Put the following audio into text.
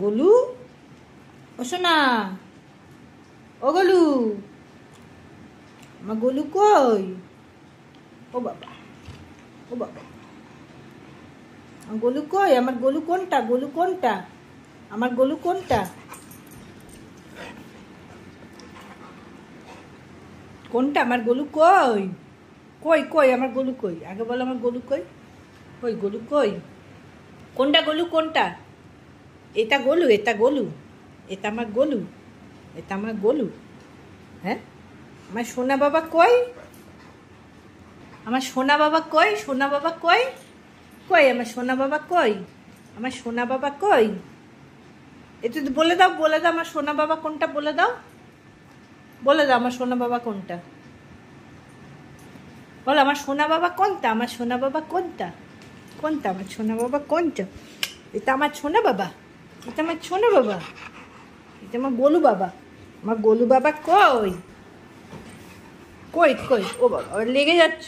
গোলু, ও সোনা, ও গোলু, আমার গোলু কই? ও বাবা, ও বাবা, আমার গোলু কই? আমার গোলু কোনটা? গোলু কোনটা? আমার গোলু কোনটা? কোনটা আমার গোলু কই? কই কই আমার গোলু কই? আগে বলো আমার গোলু কই? কই গোলু কই? কোনটা গোলু কোনটা? এটা গোলু, এটা গোলু, এটা আমার গোলু, এটা আমার গোলু। হ্যাঁ, আমার সোনা বাবা কই? আমার সোনা বাবা কই? সোনা বাবা কই? কই আমার সোনা বাবা কই? আমার সোনা বাবা কই? একটু বলে দাও, বলে দাও আমার সোনা বাবা কোনটা, বলে দাও, বলে দাও আমার সোনা বাবা কোনটা, বলো আমার সোনা বাবা কোনটা? আমার সোনা বাবা কোনটা? কোনটা আমার সোনা বাবা কোনটা? এটা আমার সোনা বাবা, এটা আমার সোনা বাবা, এটা আমার গোলু বাবা। আমার গোলু বাবা কই? কই কই? ও বাবা লেগে যাচ্ছ।